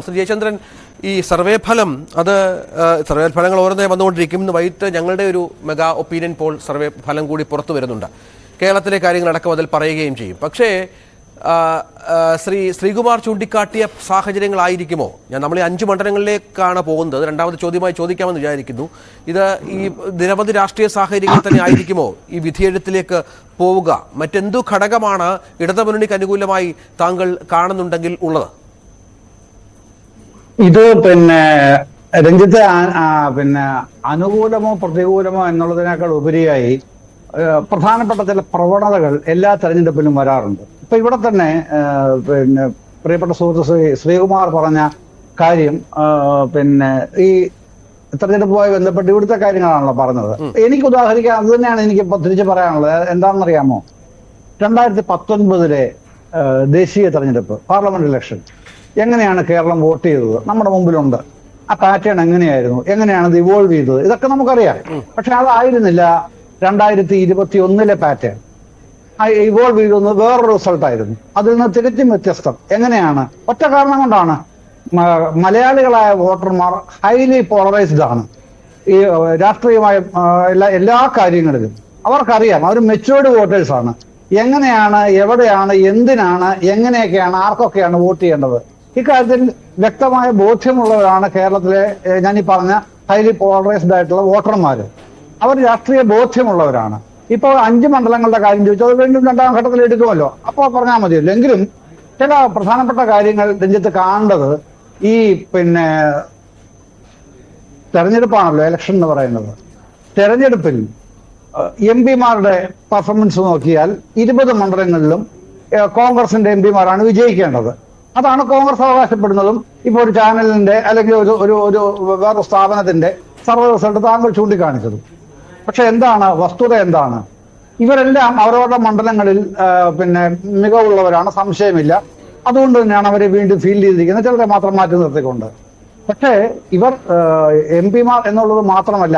ശ്രീ ജയചന്ദ്രൻ, ഈ സർവേ ഫലം സർവേ ഫലങ്ങൾ ഓരോന്നേ വന്നുകൊണ്ടിരിക്കും. ഇന്ന് വൈകിട്ട് ഞങ്ങളുടെ ഒരു മെഗാ ഒപ്പീനിയൻ പോൾ സർവേ ഫലം കൂടി പുറത്തു വരുന്നുണ്ട്. കേരളത്തിലെ കാര്യങ്ങളടക്കം അതിൽ പറയുകയും ചെയ്യും. പക്ഷേ ശ്രീകുമാർ ചൂണ്ടിക്കാട്ടിയ സാഹചര്യങ്ങളായിരിക്കുമോ? നമ്മൾ ഈ 5 മണ്ഡലങ്ങളിലേക്കാണ് പോകുന്നത്. രണ്ടാമത് ചോദ്യമായി ചോദിക്കാമെന്ന് വിചാരിക്കുന്നു. ഇത് ഈ നിരവധി രാഷ്ട്രീയ സാഹചര്യങ്ങൾ തന്നെ ആയിരിക്കുമോ ഈ വിധിയെഴുത്തിലേക്ക് പോവുക? മറ്റെന്തു ഘടകമാണ് ഇടതുമുന്നണിക്ക് അനുകൂലമായി താങ്കൾ കാണുന്നുണ്ടെങ്കിൽ ഉള്ളത്? ഇത് രഞ്ജിത്ത് അനുകൂലമോ പ്രതികൂലമോ എന്നുള്ളതിനേക്കാൾ ഉപരിയായി പ്രധാനപ്പെട്ട ചില പ്രവണതകൾ എല്ലാ തെരഞ്ഞെടുപ്പിലും വരാറുണ്ട്. ഇപ്പൊ ഇവിടെ തന്നെ പ്രിയപ്പെട്ട സുഹൃത്ത് ശ്രീകുമാർ പറഞ്ഞ കാര്യം ഈ തെരഞ്ഞെടുപ്പുമായി ബന്ധപ്പെട്ട് ഇവിടുത്തെ കാര്യങ്ങളാണല്ലോ പറഞ്ഞത്. എനിക്ക് ഉദാഹരിക്കാൻ അത് തന്നെയാണ് എനിക്കിപ്പോ തിരിച്ചു പറയാനുള്ളത്. എന്താണെന്നറിയാമോ? 2019 ദേശീയ തെരഞ്ഞെടുപ്പ് പാർലമെന്റ് ഇലക്ഷൻ എങ്ങനെയാണ് കേരളം വോട്ട് ചെയ്തത് നമ്മുടെ മുമ്പിലുണ്ട്. ആ പാറ്റേൺ എങ്ങനെയായിരുന്നു, എങ്ങനെയാണ് ഇത് ഇവോൾവ് ചെയ്തത്, ഇതൊക്കെ നമുക്കറിയാം. പക്ഷെ അതായിരുന്നില്ല 2021 പാറ്റേൺ. ഇവോൾവ് ചെയ്തത് വേറൊരു റിസൾട്ടായിരുന്നു. അതിൽ നിന്ന് തികച്ചും വ്യത്യസ്തം. എങ്ങനെയാണ്? ഒറ്റ കാരണം കൊണ്ടാണ്. മലയാളികളായ വോട്ടർമാർ ഹൈലി പോളറൈസ്ഡ് ആണ് ഈ രാഷ്ട്രീയമായ എല്ലാ കാര്യങ്ങളിലും. അവർക്കറിയാം, അവർ മെച്യൂർഡ് വോട്ടേഴ്സാണ്. എങ്ങനെയാണ്, എവിടെയാണ്, എന്തിനാണ്, എങ്ങനെയൊക്കെയാണ്, ആർക്കൊക്കെയാണ് വോട്ട് ചെയ്യേണ്ടത്, ഇക്കാര്യത്തിൽ വ്യക്തമായ ബോധ്യമുള്ളവരാണ് കേരളത്തിലെ ഞാൻ ഈ പറഞ്ഞ ഹൈലി പോളറൈസ്ഡ് ആയിട്ടുള്ള വോട്ടർമാര്. അവർ രാഷ്ട്രീയ ബോധ്യമുള്ളവരാണ്. ഇപ്പോൾ 5 മണ്ഡലങ്ങളുടെ കാര്യം ചോദിച്ചാൽ അത് വീണ്ടും 2ാം ഘട്ടത്തിൽ എടുക്കുമല്ലോ, അപ്പോൾ പറഞ്ഞാൽ മതിയല്ലോ. എങ്കിലും ചില പ്രധാനപ്പെട്ട കാര്യങ്ങൾ രഞ്ജിത്ത് കാണേണ്ടത് ഈ തെരഞ്ഞെടുപ്പാണല്ലോ ഇലക്ഷൻ എന്ന് പറയുന്നത്. തെരഞ്ഞെടുപ്പിൽ എംപിമാരുടെ പെർഫോമൻസ് നോക്കിയാൽ 20 മണ്ഡലങ്ങളിലും കോൺഗ്രസിന്റെ എംപിമാരാണ് വിജയിക്കേണ്ടത്. അതാണ് കോൺഗ്രസ് അവകാശപ്പെടുന്നതും ഇപ്പോൾ ഒരു ചാനലിന്റെ അല്ലെങ്കിൽ ഒരു വേറെ സ്ഥാപനത്തിന്റെ സർവേ റിസൾട്ട് താങ്കൾ ചൂണ്ടിക്കാണിച്ചതും. പക്ഷെ എന്താണ് വസ്തുത? എന്താണ്? ഇവരെല്ലാം അവരവരുടെ മണ്ഡലങ്ങളിൽ മികവുള്ളവരാണ്, സംശയമില്ല. അതുകൊണ്ട് തന്നെയാണ് അവരെ വീണ്ടും ഫീൽഡ് ചെയ്തിരിക്കുന്നത്, ചിലരെ മാത്രം മാറ്റി നിർത്തിക്കൊണ്ട്. പക്ഷേ ഇവർ എംപിമാർ എന്നുള്ളത് മാത്രമല്ല,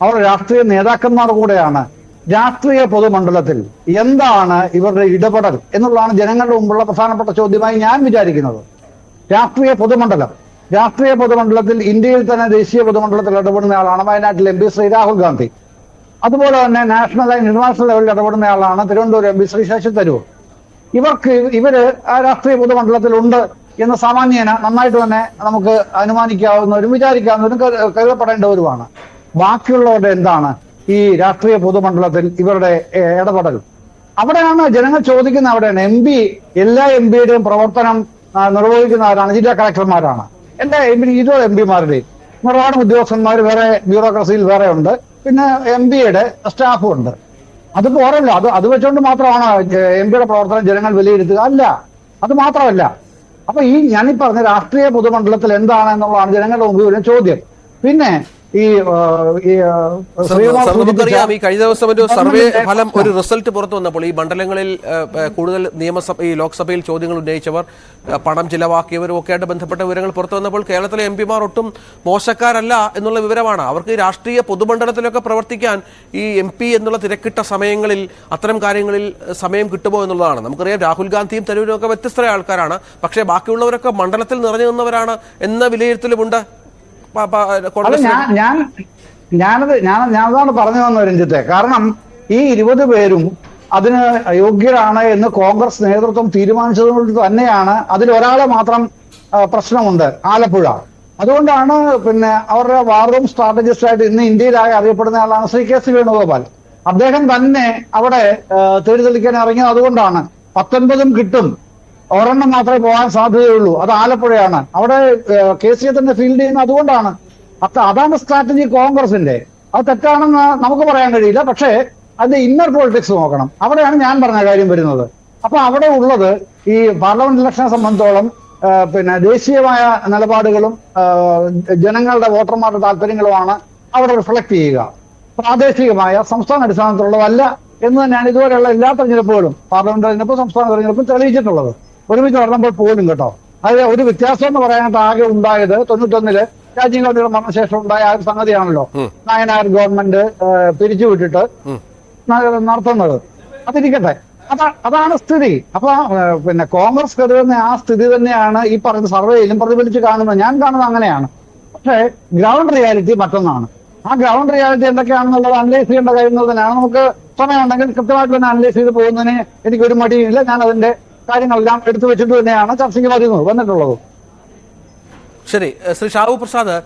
അവർ രാഷ്ട്രീയ നേതാക്കന്മാർ കൂടെയാണ്. രാഷ്ട്രീയ പൊതുമണ്ഡലത്തിൽ എന്താണ് ഇവരുടെ ഇടപെടൽ എന്നുള്ളതാണ് ജനങ്ങളുടെ മുമ്പുള്ള പ്രധാനപ്പെട്ട ചോദ്യമായി ഞാൻ വിചാരിക്കുന്നത്. രാഷ്ട്രീയ പൊതുമണ്ഡലത്തിൽ ഇന്ത്യയിൽ തന്നെ ദേശീയ പൊതുമണ്ഡലത്തിൽ ഇടപെടുന്ന ആളാണ് വയനാട്ടിൽ MP ശ്രീ രാഹുൽ ഗാന്ധി. അതുപോലെ തന്നെ ഇന്റർനാഷണൽ ലെവലിൽ ഇടപെടുന്ന ആളാണ് തിരുവനന്തപുരം MP ശ്രീ ശശി തരൂർ. ഇവര് ആ രാഷ്ട്രീയ പൊതുമണ്ഡലത്തിലുണ്ട് എന്ന് സാമാന്യേന നന്നായിട്ട് തന്നെ നമുക്ക് അനുമാനിക്കാവുന്നവരും വിചാരിക്കാവുന്നവരും കരുതപ്പെടേണ്ടവരുമാണ്. ബാക്കിയുള്ളവരുടെ എന്താണ് ഈ രാഷ്ട്രീയ പൊതുമണ്ഡലത്തിൽ ഇവരുടെ ഇടപെടൽ? അവിടെയാണ് ജനങ്ങൾ ചോദിക്കുന്നത്. അവിടെയാണ് എല്ലാ എംപിയുടെയും പ്രവർത്തനം നിർവഹിക്കുന്ന ആരാണ്? ജില്ലാ കളക്ടർമാരാണ്. എല്ലാ 20 എംപിമാരുടെയും നിർവഹണ ഉദ്യോഗസ്ഥന്മാർ വേറെ, ബ്യൂറോക്രസിയിൽ വേറെ ഉണ്ട്. പിന്നെ എംപിയുടെ സ്റ്റാഫും ഉണ്ട്. അത് പോരല്ലോ. അത് വെച്ചുകൊണ്ട് മാത്രമാണ് എംപിയുടെ പ്രവർത്തനം ജനങ്ങൾ വിലയിരുത്തുക? അല്ല, അത് മാത്രമല്ല. അപ്പൊ ഞാനീ പറഞ്ഞ രാഷ്ട്രീയ പൊതുമണ്ഡലത്തിൽ എന്താണ് എന്നുള്ളതാണ് ജനങ്ങളുടെ മുമ്പിൽ വരുന്ന ചോദ്യം. പിന്നെ നമുക്കറിയാം, ഈ കഴിഞ്ഞ ദിവസം ഒരു സർവേ ഫലം, ഒരു റിസൾട്ട് പുറത്തു വന്നപ്പോൾ ഈ മണ്ഡലങ്ങളിൽ കൂടുതൽ ഈ ലോക്സഭയിൽ ചോദ്യങ്ങൾ ഉന്നയിച്ചവർ, പണം ചിലവാക്കിയവരും ഒക്കെയായിട്ട് ബന്ധപ്പെട്ട വിവരങ്ങൾ പുറത്തു വന്നപ്പോൾ കേരളത്തിലെ എംപിമാർ ഒട്ടും മോശക്കാരല്ല എന്നുള്ള വിവരമാണ്. അവർക്ക് ഈ രാഷ്ട്രീയ പൊതുമണ്ഡലത്തിലൊക്കെ പ്രവർത്തിക്കാൻ ഈ MP എന്നുള്ള തിരക്കിട്ട സമയങ്ങളിൽ അത്തരം കാര്യങ്ങളിൽ സമയം കിട്ടുമോ എന്നുള്ളതാണ്. നമുക്കറിയാം, രാഹുൽ ഗാന്ധിയും തരൂരും ഒക്കെ വ്യത്യസ്തരായ ആൾക്കാരാണ്. പക്ഷേ ബാക്കിയുള്ളവരൊക്കെ മണ്ഡലത്തിൽ നിറഞ്ഞു നിന്നവരാണ് എന്ന വിലയിരുത്തലുമുണ്ട്. ഞാനതാണ് പറഞ്ഞു വന്നത് രഞ്ജിത്തെ. കാരണം ഈ 20 പേരും അതിന് യോഗ്യരാണ് എന്ന് കോൺഗ്രസ് നേതൃത്വം തീരുമാനിച്ചതുകൊണ്ട് തന്നെയാണ് അതിൽ ഒരാളെ മാത്രം പ്രശ്നമുണ്ട്, ആലപ്പുഴ. അതുകൊണ്ടാണ് അവരുടെ വാർ റൂം സ്ട്രാറ്റജിസ്റ്റ് ആയിട്ട് ഇന്ന് ഇന്ത്യയിലായി അറിയപ്പെടുന്ന ആളാണ് ശ്രീ KC വേണുഗോപാൽ. അദ്ദേഹം തന്നെ അവിടെ തേടിതെളിക്കാൻ ഇറങ്ങിയത് അതുകൊണ്ടാണ്. 19 കിട്ടും, ഒരെണ്ണം മാത്രമേ പോകാൻ സാധ്യതയുള്ളൂ, അത് ആലപ്പുഴയാണ്. അവിടെ KC തന്നെ ഫീൽഡ് ചെയ്യുന്നത് അതുകൊണ്ടാണ്. അതാണ് സ്ട്രാറ്റജി കോൺഗ്രസിന്റെ. അത് തെറ്റാണെന്ന് നമുക്ക് പറയാൻ കഴിയില്ല. പക്ഷേ അതിന്റെ ഇന്നർ പൊളിറ്റിക്സ് നോക്കണം. അവിടെയാണ് ഞാൻ പറഞ്ഞ കാര്യം വരുന്നത്. അപ്പൊ അവിടെ ഉള്ളത് ഈ പാർലമെന്റ് ഇലക്ഷനെ സംബന്ധിച്ചോളം ദേശീയമായ നിലപാടുകളും ജനങ്ങളുടെ വോട്ടർമാരുടെ താല്പര്യങ്ങളുമാണ് അവിടെ റിഫ്ലക്ട് ചെയ്യുക. പ്രാദേശികമായ സംസ്ഥാന അടിസ്ഥാനത്തിലുള്ളതല്ല എന്ന് തന്നെയാണ് ഇതുവരെയുള്ള എല്ലാ തെരഞ്ഞെടുപ്പുകളും, പാർലമെന്റ് തെരഞ്ഞെടുപ്പും സംസ്ഥാന തെരഞ്ഞെടുപ്പും തെളിയിച്ചിട്ടുള്ളത്. ഒരുമിച്ച് നടന്നപ്പോൾ പോലും കേട്ടോ. അതിൽ ഒരു വ്യത്യാസം എന്ന് പറയാനായിട്ട് ആകെ ഉണ്ടായത് 91 രാജീവ് ഗാന്ധിയുടെ മരണശേഷം ഉണ്ടായ ആ ഒരു സംഗതിയാണല്ലോ നായനാർ ഗവൺമെന്റ് പിരിച്ചുവിട്ടിട്ട് നടത്തുന്നത്. അതിരിക്കട്ടെ. അതാണ് സ്ഥിതി. അപ്പൊ പിന്നെ കോൺഗ്രസ് കരുതുന്ന ആ സ്ഥിതി തന്നെയാണ് ഈ പറയുന്ന സർവേയിലും പ്രതിഫലിച്ച് കാണുന്നത്. ഞാൻ കാണുന്നത് അങ്ങനെയാണ്. പക്ഷേ ഗ്രൗണ്ട് റിയാലിറ്റി മറ്റൊന്നാണ്. ആ ഗ്രൗണ്ട് റിയാലിറ്റി എന്തൊക്കെയാണെന്നുള്ളത് അനലൈസ് ചെയ്യേണ്ട കാര്യങ്ങൾ തന്നെയാണ്. നമുക്ക് സമയമുണ്ടെങ്കിൽ കൃത്യമായിട്ട് തന്നെ അനലൈസ് ചെയ്ത് പോകുന്നതിന് എനിക്കൊരു മടിയില്ല. ഞാൻ അതിന്റെ കാര്യങ്ങളെല്ലാം എടുത്തു വെച്ചിട്ട് തന്നെയാണ് ചർച്ചയ്ക്ക് വന്നിട്ടുള്ളത്. ശരി, ശ്രീ ഷാഹു പ്രസാദ്.